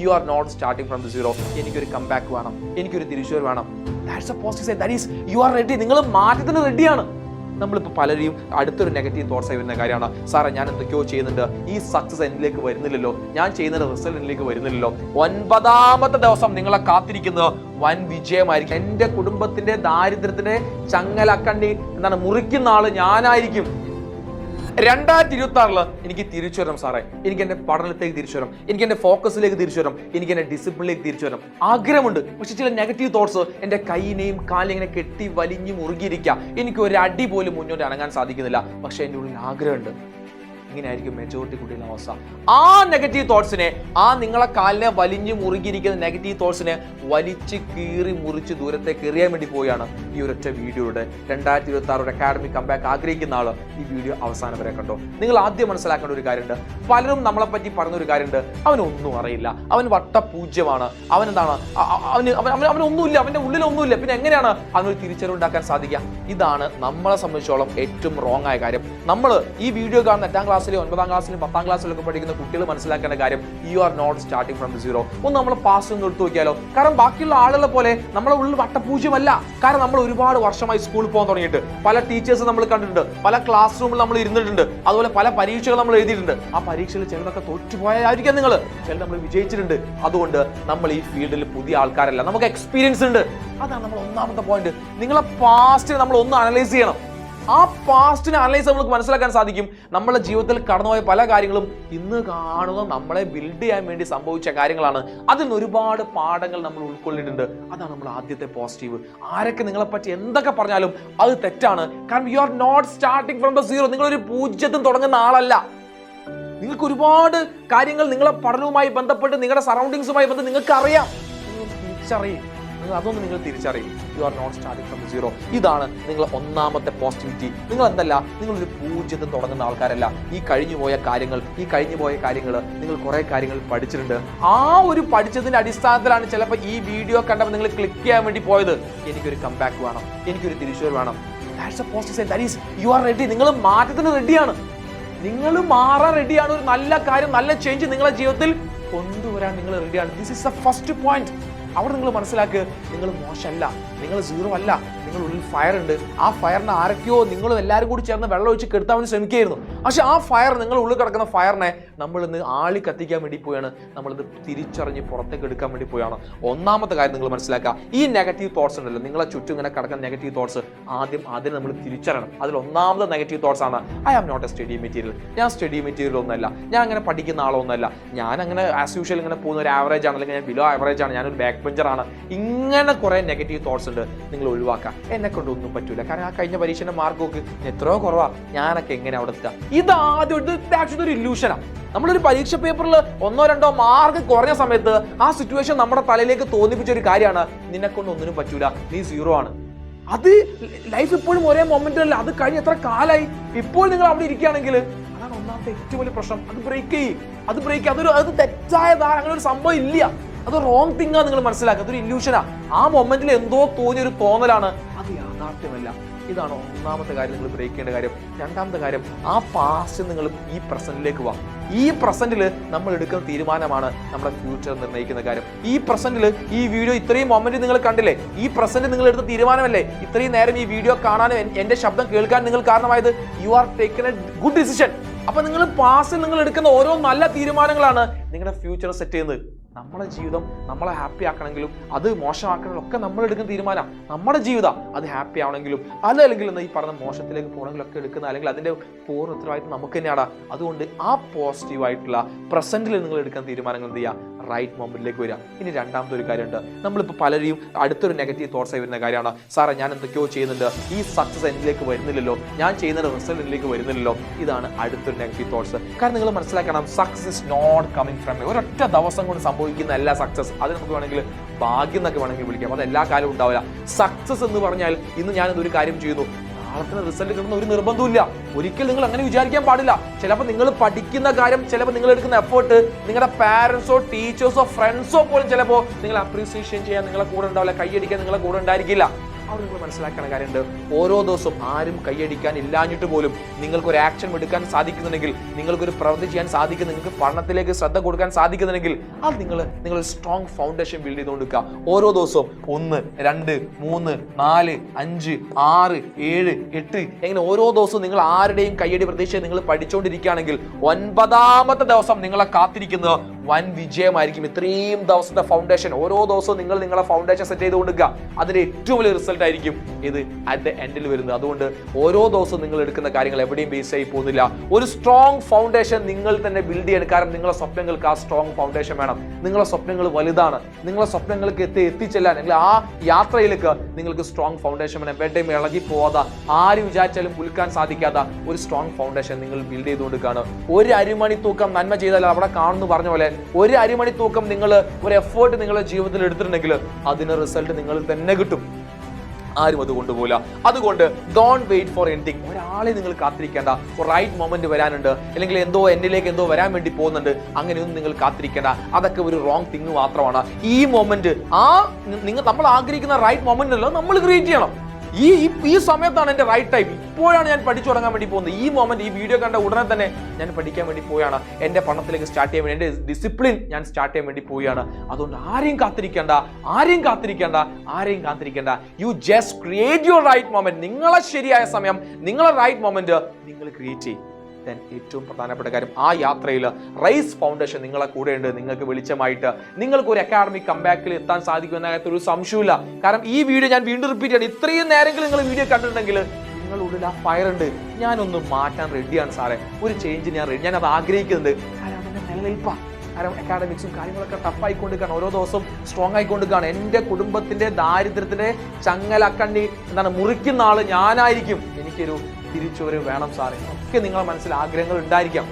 U are not starting from the zero. എനിക്കൊരു comeback വേണം, എനിക്കൊരു തിരിച്ചുവരവ് വേണം. That's a positive side. That is you are ready. നിങ്ങൾ മാറ്റത്തിന് റെഡിയാണ്. നമ്മളിപ്പോൾ പലരെയും അടുത്തൊരു നെഗറ്റീവ് തോട്ട്സ് ആയി വരുന്ന കാര്യമാണ്, സാറേ ഞാൻ എന്തൊക്കെയോ ചെയ്യുന്നുണ്ട്, ഈ സക്സസ് എന്നിലേക്ക് വരുന്നില്ലല്ലോ, ഞാൻ ചെയ്യുന്ന റിസൾട്ട് എന്നിലേക്ക് വരുന്നില്ലല്ലോ. 9ാമത്തെ ദിവസം നിങ്ങളെ കാത്തിരിക്കുന്നത് വൻ വിജയമായിരിക്കും. എൻ്റെ കുടുംബത്തിന്റെ ദാരിദ്ര്യത്തിന്റെ ചങ്ങലക്കണ്ടി മുറിക്കുന്ന ആള് ഞാനായിരിക്കും. 2026 എനിക്ക് തിരിച്ചു വരണം സാറേ, എനിക്ക് എൻ്റെ പഠനത്തിലേക്ക് തിരിച്ചു വരണം, എനിക്ക് എൻ്റെ ഫോക്കസിലേക്ക് തിരിച്ചു വരണം, എനിക്ക് എൻ്റെ ഡിസിപ്ലിനിലേക്ക് തിരിച്ചു വരണം. ആഗ്രഹമുണ്ട്. പക്ഷെ ചില നെഗറ്റീവ് തോട്ട്സ് എൻ്റെ കൈയിനെയും കാലിനെയും ഇങ്ങനെ കെട്ടി വലിഞ്ഞു മുറുകിയിരിക്കുക. എനിക്ക് ഒരു അടി പോലും മുന്നോട്ട് അനങ്ങാൻ സാധിക്കുന്നില്ല. പക്ഷെ എൻ്റെ ഉള്ളിൽ ആഗ്രഹമുണ്ട്. ഇങ്ങനെയായിരിക്കും മെജോറിറ്റി കുട്ടികളുടെ അവസ്ഥ. ആ നെഗറ്റീവ് തോട്ട്സിനെ, ആ നിങ്ങളെ കാലിനെ വലിഞ്ഞു മുറുകിയിരിക്കുന്ന നെഗറ്റീവ് തോട്ട്സിനെ വലിച്ച് കീറി മുറിച്ച് ദൂരത്തേക്ക് എറിയാൻ വേണ്ടി പോയാണ് ഈ ഒരൊറ്റ വീഡിയോയുടെ 2026 അക്കാഡമിക് കംബാക്ക് ആഗ്രഹിക്കുന്ന ആള് ഈ വീഡിയോ അവസാനം വരെ കണ്ടോ. നിങ്ങൾ ആദ്യം മനസ്സിലാക്കേണ്ട ഒരു കാര്യമുണ്ട്, പലരും നമ്മളെ പറ്റി പറഞ്ഞൊരു കാര്യമുണ്ട്, അവനൊന്നും അറിയില്ല, അവൻ വട്ടപൂജ്യമാണ്, അവനെന്താണ്, അവനൊന്നുമില്ല, അവന്റെ ഉള്ളിലൊന്നുമില്ല, പിന്നെ എങ്ങനെയാണ് അവനൊരു തിരിച്ചറിവുണ്ടാക്കാൻ സാധിക്കുക? ഇതാണ് നമ്മളെ സംബന്ധിച്ചോളം ഏറ്റവും റോങ് ആയ കാര്യം. നമ്മൾ ഈ വീഡിയോ കാണുന്ന 8ാം ക്ലാസ്സിലും 9ാം ക്ലാസ്സിലും 10ാം ക്ലാസ്സിലൊക്കെ പഠിക്കുന്ന കുട്ടികൾ മനസ്സിലാക്കേണ്ട കാര്യം, you are not starting from the zero. ഒന്ന് നമ്മൾ പാസ്റ്റ് ഒന്ന് എടുത്തു നോക്കിയാലോ. കാരണം ബാക്കിയുള്ള ആളുകളെ പോലെ നമ്മളെ ഉള്ളിൽ വട്ടപൂജ്യമല്ല. കാരണം നമ്മൾ ഒരുപാട് വർഷമായി സ്കൂളിൽ പോകാൻ തുടങ്ങിയിട്ട് പല ടീച്ചേഴ്സ് നമ്മൾ കണ്ടിട്ടുണ്ട്, പല ക്ലാസ് റൂമിൽ നമ്മൾ ഇരുന്നിട്ടുണ്ട്, അതുപോലെ പല പരീക്ഷകൾ നമ്മൾ എഴുതിയിട്ടുണ്ട്. ആ പരീക്ഷയിൽ ചിലതൊക്കെ തോറ്റുപോയായിരിക്കാം നിങ്ങൾ, ചില നമ്മൾ വിജയിച്ചിട്ടുണ്ട്. അതുകൊണ്ട് നമ്മൾ ഈ ഫീൽഡിൽ പുതിയ ആൾക്കാരല്ല, നമുക്ക് എക്സ്പീരിയൻസ് ഉണ്ട്. അതാണ് നമ്മൾ ഒന്നാമത്തെ പോയിന്റ്. നിങ്ങളെ പാസ്റ്റിനെ നമ്മൾ ഒന്ന് അനലൈസ് ചെയ്യണം. ആ പാസ്റ്റിനെ അനലൈസ് നമുക്ക് മനസ്സിലാക്കാൻ സാധിക്കും. നമ്മുടെ ജീവിതത്തിൽ കടന്നുപോയ പല കാര്യങ്ങളും ഇന്ന് കാണുന്ന നമ്മളെ ബിൽഡ് ചെയ്യാൻ വേണ്ടി സംഭവിച്ച കാര്യങ്ങളാണ്. അതിൽ നിന്ന് ഒരുപാട് പാഠങ്ങൾ നമ്മൾ ഉൾക്കൊള്ളിട്ടുണ്ട്. അതാണ് നമ്മൾ ആദ്യത്തെ പോസിറ്റീവ്. ആരൊക്കെ നിങ്ങളെ പറ്റി എന്തൊക്കെ പറഞ്ഞാലും അത് തെറ്റാണ്. കാരണം you are not starting from the zero. നിങ്ങളൊരു പൂജ്യത്തിൽ തുടങ്ങുന്ന ആളല്ല. നിങ്ങൾക്ക് ഒരുപാട് കാര്യങ്ങൾ നിങ്ങളെ പഠനവുമായി ബന്ധപ്പെട്ട്, നിങ്ങളുടെ സറൗണ്ടിങ്സുമായി ബന്ധപ്പെട്ട് നിങ്ങൾക്ക് അറിയാം. നിങ്ങൾ തിരിച്ചറിയും, അതൊന്നും നിങ്ങൾ തിരിച്ചറിയും. You are not starting from zero. ഇതാണ് നിങ്ങൾ ഒന്നാമത്തെ പോസിറ്റിവിറ്റി. നിങ്ങൾ എന്തല്ല, നിങ്ങളൊരു പൂജ്യത്തിൽ തുടങ്ങുന്ന ആൾക്കാരല്ല. ഈ കഴിഞ്ഞു പോയ കാര്യങ്ങൾ നിങ്ങൾ കുറെ കാര്യങ്ങൾ പഠിച്ചിട്ടുണ്ട്. ആ ഒരു പഠിച്ചതിന്റെ അടിസ്ഥാനത്തിലാണ് ചിലപ്പോൾ ഈ വീഡിയോ കണ്ടപ്പോൾ നിങ്ങൾ ക്ലിക്ക് ചെയ്യാൻ വേണ്ടി പോയത്. എനിക്കൊരു കംബാക്ക് വേണം, എനിക്കൊരു തിരിച്ചുവരവ് വേണം. That's a positive side. That is you are ready. നിങ്ങൾ മാറ്റത്തിന് റെഡിയാണ്. നിങ്ങൾ മാറാൻ റെഡിയാണ്. ഒരു നല്ല കാര്യം, നല്ല ചേഞ്ച് നിങ്ങളുടെ ജീവിതത്തിൽ കൊണ്ടുവരാൻ നിങ്ങൾ റെഡിയാണ്. This is the first point. അവിടെ നിങ്ങൾ മനസ്സിലാക്കുക, നിങ്ങൾ മോശമല്ല, നിങ്ങൾ സീറോ അല്ല, നിങ്ങളുടെ ഉള്ളിൽ ഫയർ ഉണ്ട്. ആ ഫയറിനെ ആരൊക്കെയോ നിങ്ങളും എല്ലാവരും കൂടി ചേർന്ന് വെള്ളം ഒഴിച്ച് കെടുത്താൻ വേണ്ടി ശ്രമിക്കുകയായിരുന്നു. പക്ഷെ ആ ഫയർ, നിങ്ങളുടെ ഉള്ളിൽ കിടക്കുന്ന ഫയറിനെ നമ്മളിന്ന് ആളി കത്തിക്കാൻ വേണ്ടി പോയാണ്, നമ്മളിത് തിരിച്ചറിഞ്ഞ് പുറത്തേക്ക് എടുക്കാൻ വേണ്ടി പോയാണ്. ഒന്നാമത്തെ കാര്യം നിങ്ങൾ മനസ്സിലാക്കുക, ഈ നെഗറ്റീവ് തോട്ട്സ് ഉണ്ടല്ലോ, നിങ്ങളെ ചുറ്റും ഇങ്ങനെ കിടക്കുന്ന നെഗറ്റീവ് തോട്ട്സ് ആദ്യം നമ്മൾ തിരിച്ചറിയണം. അതിൽ ഒന്നാമത്തെ നെഗറ്റീവ് തോട്ട്സ് ആണ്, I am not a study material. ഞാൻ സ്റ്റഡി മെറ്റീരിയൽ ഒന്നുമല്ല, ഞാൻ അങ്ങനെ പഠിക്കുന്ന ആളൊന്നുമല്ല, ഞാൻ അങ്ങനെ ആസ് യൂഷ്വൽ ഇങ്ങനെ പോകുന്ന ഒരു ആവറേജ് ആണ്, അല്ലെങ്കിൽ ഞാൻ ബിലോ ആവറേജ് ആണ്, ഞാനൊരു ബാക്ക് ബെഞ്ചറാണ്. ഇങ്ങനെ കുറെ നെഗറ്റീവ് തോട്ട്സ് ഉണ്ട്. നിങ്ങൾ ഒഴിവാക്കാം. എന്നെ കൊണ്ടൊന്നും പറ്റൂല, കാരണം ആ കഴിഞ്ഞ പരീക്ഷയുടെ മാർക്ക് നോക്ക്, എത്രയോ കുറവാ, ഞാനൊക്കെ എങ്ങനെ അവിടെ എത്താം. ഇതാദ്യം ഒരു ഇല്യൂഷനാണ്. നമ്മളൊരു പരീക്ഷ പേപ്പറിൽ 1-2 മാർക്ക് കുറഞ്ഞ സമയത്ത് ആ സിറ്റുവേഷൻ നമ്മുടെ തലയിലേക്ക് തോന്നിപ്പിച്ച ഒരു കാര്യമാണ്, നിന്നെ കൊണ്ട് ഒന്നിനും പറ്റൂല, നീ സീറോ ആണ്. അത് ലൈഫ് ഇപ്പോഴും ഒരേ മൊമെന്റ് അല്ല, അത് കഴിഞ്ഞ് എത്ര കാലായി. ഇപ്പോൾ നിങ്ങൾ അവിടെ ഇരിക്കുകയാണെങ്കിൽ അതാണ് ഒന്നാമത്തെ ഏറ്റവും വലിയ പ്രശ്നം. അത് ബ്രേക്ക് ചെയ്യും. അത് തെറ്റായതാണ്. അങ്ങനെ ഒരു സംഭവം ഇല്ല. അത് റോങ് തിങ്ങാ. നിങ്ങൾ മനസ്സിലാക്കുക, അതൊരു ഇല്യൂഷനാ. ആ മൊമെന്റിൽ എന്തോ തോന്നിയൊരു തോന്നലാണ്, അത് യാഥാർത്ഥ്യമല്ല. ഇതാണ് ഒന്നാമത്തെ കാര്യം, നിങ്ങൾ ബ്രേക്ക് ചെയ്യേണ്ട കാര്യം. രണ്ടാമത്തെ കാര്യം, ആ പാസ്റ്റ് നിങ്ങൾ ഈ പ്രസന്റിലേക്ക് വാ. ഈ പ്രസന്റിൽ നമ്മൾ എടുക്കുന്ന തീരുമാനമാണ് നമ്മുടെ ഫ്യൂച്ചർ നിർണ്ണയിക്കുന്ന കാര്യം. ഈ പ്രസന്റിൽ ഈ വീഡിയോ ഇത്രയും മൊമെന്റ് നിങ്ങൾ കണ്ടില്ലേ, ഈ പ്രസന്റ് നിങ്ങൾ എടുത്ത തീരുമാനമല്ലേ ഇത്രയും നേരം ഈ വീഡിയോ കാണാനും എന്റെ ശബ്ദം കേൾക്കാൻ നിങ്ങൾ കാരണമായത്. You are taken A good decision. അപ്പൊ നിങ്ങൾ പാസ്റ്റിൽ നിങ്ങൾ എടുക്കുന്ന ഓരോ നല്ല തീരുമാനങ്ങളാണ് നിങ്ങളുടെ ഫ്യൂച്ചർ സെറ്റ് ചെയ്യുന്നത്. നമ്മുടെ ജീവിതം നമ്മളെ ഹാപ്പി ആക്കണമെങ്കിലും അത് മോശമാക്കണമെങ്കിലും ഒക്കെ നമ്മൾ എടുക്കുന്ന തീരുമാനം. നമ്മുടെ ജീവിതം അത് ഹാപ്പി ആവണമെങ്കിലും അല്ലെങ്കിൽ ഈ പറഞ്ഞ മോശത്തിലേക്ക് പോകണമെങ്കിലും ഒക്കെ എടുക്കുന്ന, അല്ലെങ്കിൽ അതിന്റെ പൂർണ്ണ ഉത്തരവാദിത്വം നമുക്ക് തന്നെയാണ്. അതുകൊണ്ട് ആ പോസിറ്റീവായിട്ടുള്ള പ്രസന്റിൽ നിങ്ങൾ എടുക്കുന്ന തീരുമാനങ്ങൾ എന്ത് ചെയ്യുക, റൈറ്റ് മൊമെന്റിലേക്ക് വരിക. ഇനി രണ്ടാമത്തെ ഒരു കാര്യമുണ്ട്, നമ്മളിപ്പോൾ പലരെയും അടുത്തൊരു നെഗറ്റീവ് തോട്ട്സ് ആയി വരുന്ന കാര്യമാണ്, സാറേ ഞാൻ എന്തൊക്കെയോ ചെയ്യുന്നുണ്ട്, ഈ സക്സസ് എന്നിലേക്ക് വരുന്നില്ലല്ലോ, ഞാൻ ചെയ്യുന്ന റിസൾട്ട് എന്നിലേക്ക് വരുന്നില്ലല്ലോ. ഇതാണ് അടുത്തൊരു നെഗറ്റീവ് തോട്ട്സ്. കാരണം നിങ്ങൾ മനസ്സിലാക്കണം, success is not coming from ഒരൊറ്റ ദിവസം കൊണ്ട് സംഭവിക്കുന്ന എല്ലാ സക്സസ്, അത് നമുക്ക് വേണമെങ്കിൽ ഭാഗ്യം എന്നൊക്കെ വേണമെങ്കിൽ വിളിക്കാം, അത് എല്ലാ കാലവും ഉണ്ടാവില്ല. സക്സസ് എന്ന് പറഞ്ഞാൽ ഇന്ന് ഞാനിതൊരു കാര്യം ചെയ്യുന്നു, നാളത്തെ റിസൾട്ട് കിട്ടുന്ന ഒരു നിർബന്ധമില്ല. ഒരിക്കലും നിങ്ങൾ അങ്ങനെ വിചാരിക്കാൻ പാടില്ല. ചിലപ്പോൾ നിങ്ങൾ പഠിക്കുന്ന കാര്യം, ചിലപ്പോൾ നിങ്ങൾ എടുക്കുന്ന എഫേർട്ട് നിങ്ങളുടെ പാരന്റ്സോ ടീച്ചേഴ്സോ ഫ്രണ്ട്സോ പോലും ചിലപ്പോൾ നിങ്ങൾ അപ്രീസിയേഷൻ ചെയ്യാൻ നിങ്ങളെ കൂടെ ഉണ്ടാവില്ല, കൈയടിക്കാൻ നിങ്ങളെ കൂടെ ഉണ്ടായിരിക്കില്ല. അവിടെ നിങ്ങൾ മനസ്സിലാക്കുന്ന കാര്യമുണ്ട്, ഓരോ ദിവസവും ആരും കൈയടിക്കാൻ ഇല്ലാഞ്ഞിട്ട് പോലും നിങ്ങൾക്കൊരു ആക്ഷൻ എടുക്കാൻ സാധിക്കുന്നുണ്ടെങ്കിൽ, നിങ്ങൾക്കൊരു പ്രവൃത്തി ചെയ്യാൻ സാധിക്കുന്നു, നിങ്ങൾക്ക് പഠനത്തിലേക്ക് ശ്രദ്ധ കൊടുക്കാൻ സാധിക്കുന്നുണ്ടെങ്കിൽ അത് നിങ്ങൾ സ്ട്രോങ് ഫൗണ്ടേഷൻ ബിൽഡ് ചെയ്തുകൊണ്ടിരിക്കുക. ഓരോ ദിവസവും 1, 2, 3, 4, 5, 6, 7, 8 എങ്ങനെ ഓരോ ദിവസവും നിങ്ങൾ ആരുടെയും കയ്യടി പ്രതീക്ഷ നിങ്ങൾ പഠിച്ചുകൊണ്ടിരിക്കുകയാണെങ്കിൽ 9ാമത്തെ ദിവസം നിങ്ങളെ കാത്തിരിക്കുന്നത് വൻ വിജയമായിരിക്കും. ഇത്രയും ദിവസത്തെ ഫൗണ്ടേഷൻ ഓരോ ദിവസവും നിങ്ങൾ നിങ്ങളെ ഫൗണ്ടേഷൻ സെറ്റ് ചെയ്ത് കൊടുക്കുക. അതിന്റെ ഏറ്റവും വലിയ റിസൾട്ട് ആയിരിക്കും ഇത് അറ്റ് ദ എൻഡിൽ വരുന്നത്. അതുകൊണ്ട് ഓരോ ദിവസവും നിങ്ങൾ എടുക്കുന്ന കാര്യങ്ങൾ എവിടെയും ബേസ് ആയി പോകുന്നില്ല. ഒരു സ്ട്രോങ് ഫൗണ്ടേഷൻ നിങ്ങൾ തന്നെ ബിൽഡ് ചെയ്യണം. കാരണം നിങ്ങളുടെ സ്വപ്നങ്ങൾക്ക് ആ സ്ട്രോങ് ഫൗണ്ടേഷൻ വേണം. നിങ്ങളുടെ സ്വപ്നങ്ങൾ വലുതാണ്. നിങ്ങളുടെ സ്വപ്നങ്ങൾക്ക് എത്തിച്ചെല്ലാൻ നിങ്ങൾ ആ യാത്രയിലേക്ക് നിങ്ങൾക്ക് സ്ട്രോങ് ഫൗണ്ടേഷൻ വേണം. എവിടെയും ഇളകി പോവാതെ, ആര് വിചാരിച്ചാലും പുൽക്കാൻ സാധിക്കാത്ത ഒരു സ്ട്രോങ് ഫൗണ്ടേഷൻ നിങ്ങൾ ബിൽഡ് ചെയ്തുകൊണ്ടിരിക്കുകയാണ്. ഒരു അരിമണി തൂക്കം നന്മ ചെയ്താൽ അവിടെ കാണുന്നു പറഞ്ഞ പോലെ ഒരു അരിമണി തൂക്കം നിങ്ങൾ ഒരു എഫേർട്ട് നിങ്ങളുടെ ജീവിതത്തിൽ എടുത്തിട്ടുണ്ടെങ്കിൽ അതിന് റിസൾട്ട് നിങ്ങൾ തന്നെ കിട്ടും. ആരും അത് കൊണ്ടുപോകില്ല. അതുകൊണ്ട് ഡോണ്ട് വെയിറ്റ് ഫോർ എനിത്തിങ്. ഒരാളെ നിങ്ങൾ കാത്തിരിക്കേണ്ട. റൈറ്റ് മൊമെന്റ് വരാനുണ്ട്, അല്ലെങ്കിൽ എന്നിലേക്ക് എന്തോ വരാൻ വേണ്ടി പോകുന്നുണ്ട്, അങ്ങനെയൊന്നും നിങ്ങൾ കാത്തിരിക്കേണ്ട. അതൊക്കെ ഒരു റോങ് തിങ് മാത്രമാണ്. ഈ മൊമെന്റ് നമ്മൾ ആഗ്രഹിക്കുന്ന റൈറ്റ് മൊമെന്റ് അല്ല, നമ്മൾ ക്രിയേറ്റ് ചെയ്യണം. ഈ സമയത്താണ് എൻ്റെ റൈറ്റ് ടൈം. ഇപ്പോഴാണ് ഞാൻ പഠിച്ചു തുടങ്ങാൻ വേണ്ടി പോകുന്നത്. ഈ മൊമെന്റ്, ഈ വീഡിയോ കണ്ട ഉടനെ തന്നെ ഞാൻ പഠിക്കാൻ വേണ്ടി പോവുകയാണ്. എൻ്റെ പഠനത്തിലേക്ക് സ്റ്റാർട്ട് ചെയ്യാൻ വേണ്ടി, എൻ്റെ ഡിസിപ്ലിൻ ഞാൻ സ്റ്റാർട്ട് ചെയ്യാൻ വേണ്ടി പോവുകയാണ്. അതുകൊണ്ട് ആരെയും കാത്തിരിക്കേണ്ട. You just create your right moment. നിങ്ങളെ ശരിയായ സമയം, നിങ്ങളെ റൈറ്റ് മൊമെന്റ് നിങ്ങൾ ക്രിയേറ്റ് ചെയ്യും. ഏറ്റവും പ്രധാനപ്പെട്ട കാര്യം, ആ യാത്രയിൽ റൈസ് ഫൗണ്ടേഷൻ നിങ്ങളെ കൂടെ ഉണ്ട്. നിങ്ങൾക്ക് വെളിച്ചമായിട്ട് നിങ്ങൾക്ക് ഒരു അക്കാഡമിക് കംബാക്കിൽ എത്താൻ സാധിക്കുമെന്ന കാര്യത്തിൽ ഒരു സംശയമില്ല. കാരണം ഈ വീഡിയോ ഞാൻ വീണ്ടും റിപ്പീറ്റ് ചെയ്യണം. ഇത്രയും നേരമെങ്കിലും നിങ്ങൾ വീഡിയോ കണ്ടിട്ടുണ്ടെങ്കിൽ നിങ്ങളുടെ ഉള്ളിൽ ആ ഫയർ ഉണ്ട്. ഞാനൊന്ന് മാറ്റാൻ റെഡിയാണ് സാറേ, ഒരു ചേഞ്ച് ഞാൻ അത് ആഗ്രഹിക്കുന്നുണ്ട്. കാരണം അതെന്റെ നിലനിൽപ്പാണ്. കാരണം അക്കാഡമിക്സും കാര്യങ്ങളൊക്കെ ടഫ് ആയിക്കൊണ്ടിരിക്കുകയാണ്, ഓരോ ദിവസവും സ്ട്രോങ് ആയിക്കൊണ്ടിരിക്കുകയാണ്. എൻ്റെ കുടുംബത്തിന്റെ ദാരിദ്ര്യത്തിന്റെ ചങ്ങലക്കണ്ണി മുറിക്കുന്ന ആള് ഞാനായിരിക്കും. എനിക്കൊരു തിരിച്ചുവരവ് വേണം സാറേ. ഒക്കെ നിങ്ങളുടെ മനസ്സിൽ ആഗ്രഹങ്ങൾ ഉണ്ടായിരിക്കാം.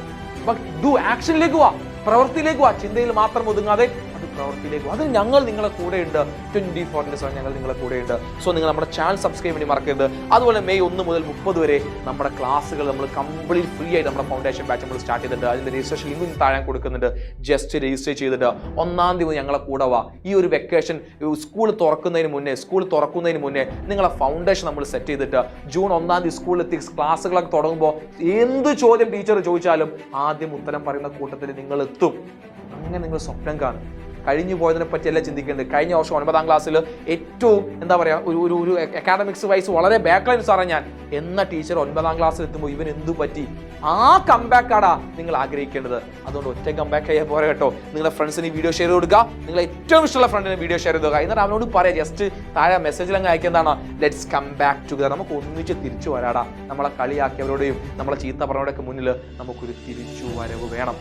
ബട്ട് ഡു ആക്ഷനിലേക്ക് വാ, പ്രവൃത്തിയിലേക്ക് വാ. ചിന്തയിൽ മാത്രം ഒതുങ്ങാതെ അത് പ്രവൃത്തിയിലേക്ക്. അത് ഞങ്ങൾ നിങ്ങളെ കൂടെയുണ്ട്. 24/7 ഞങ്ങൾ നിങ്ങളെ കൂടെയുണ്ട്. സോ നിങ്ങൾ നമ്മുടെ ചാനൽ സബ്സ്ക്രൈബ് വേണ്ടി മറക്കരുത്. അതുപോലെ മെയ് 1 മുതൽ 30 വരെ നമ്മുടെ ക്ലാസ്സുകൾ നമ്മൾ കംപ്ലീറ്റ് ഫ്രീ ആയിട്ട് നമ്മുടെ ഫൗണ്ടേഷൻ ബാച്ച് നമ്മൾ സ്റ്റാർട്ട് ചെയ്തിട്ടുണ്ട്. അതിന്റെ രജിസ്ട്രേഷൻ ലിങ്ക് താഴെ കൊടുക്കുന്നുണ്ട്. ജസ്റ്റ് രജിസ്റ്റർ ചെയ്തിട്ട് 1-ാം തീയതി ഞങ്ങളെ കൂടെ വാ. ഈ ഒരു വെക്കേഷൻ സ്കൂൾ തുറക്കുന്നതിന് മുന്നേ നിങ്ങളെ ഫൗണ്ടേഷൻ നമ്മൾ സെറ്റ് ചെയ്തിട്ട് ജൂൺ 1-ാം തീയതി സ്കൂളിലെത്തി ക്ലാസ്സുകളൊക്കെ തുടങ്ങുമ്പോൾ എന്ത് ചോദ്യം ടീച്ചർ ചോദിച്ചാലും ആദ്യം ഉത്തരം പറയുന്ന കൂട്ടത്തിൽ നിങ്ങൾ എത്തും. അങ്ങനെ നിങ്ങൾ സ്വപ്നം കാണും. കഴിഞ്ഞു പോയതിനെ പറ്റിയല്ല ചിന്തിക്കേണ്ടത്. കഴിഞ്ഞ വർഷം 9ാം ക്ലാസ്സിൽ ഏറ്റവും ഒരു അക്കാഡമിക്സ് വൈസ് വളരെ ബാക്ക്ലൈൻ സാറേ ഞാൻ എന്ന ടീച്ചർ 9ാം ക്ലാസ്സിൽ എത്തുമ്പോൾ ഇവൻ എന്തു പറ്റി? ആ കംബാക്കാടാ നിങ്ങൾ ആഗ്രഹിക്കേണ്ടത്. അതുകൊണ്ട് ഒറ്റ കംബാക്ക് ചെയ്യാൻ പോരാ കേട്ടോ. നിങ്ങളുടെ ഫ്രണ്ട്സിന് വീഡിയോ ഷെയർ കൊടുക്കുക. നിങ്ങൾ ഏറ്റവും ഇഷ്ടമുള്ള ഫ്രണ്ടിന് വീഡിയോ ഷെയർ ചെയ്തുക. എന്നിട്ട് അവനോട് പറയാം, ജസ്റ്റ് താഴെ മെസ്സേജിൽ അങ്ങ് അയക്കുന്നതാണ്, ലെറ്റ്സ് കം ബാക്ക് ടുഗദർ. നമുക്ക് ഒന്നിച്ച് തിരിച്ചു വരാടാ. നമ്മളെ കളിയാക്കിയവരോടെയും നമ്മളെ ചീത്ത പറഞ്ഞവരുടെയൊക്കെ മുന്നിൽ നമുക്കൊരു തിരിച്ചു വരവ് വേണം.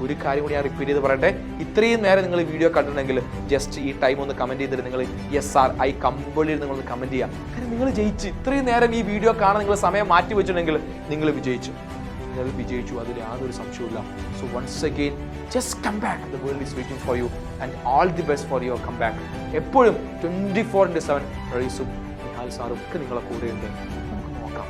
ഒരു കാര്യം കൂടി ഞാൻ റിപ്പീറ്റ് ചെയ്ത് പറയട്ടെ. ഇത്രയും നേരം നിങ്ങൾ വീഡിയോ കണ്ടിട്ടുണ്ടെങ്കിൽ ജസ്റ്റ് ഈ ടൈം ഒന്ന് കമന്റ് ചെയ്തിട്ട് നിങ്ങൾ യെസ് ആർ ഐ കമ്പളിയിൽ നിങ്ങൾ കമന്റ് ചെയ്യുക. കാരണം നിങ്ങൾ ജയിച്ചു. ഇത്രയും നേരം ഈ വീഡിയോ കാണാൻ നിങ്ങൾ സമയം മാറ്റി വെച്ചിട്ടുണ്ടെങ്കിൽ നിങ്ങൾ വിജയിച്ചു. അതിൽ യാതൊരു സംശയവുമില്ല. So once again just come back. The world is waiting for you and all the best for your come back. എപ്പോഴും 24/7 റൈസും നിഹാൽ സാറും ഒക്കെ നിങ്ങളെ കൂടെയുണ്ട്. നമുക്ക് നോക്കാം.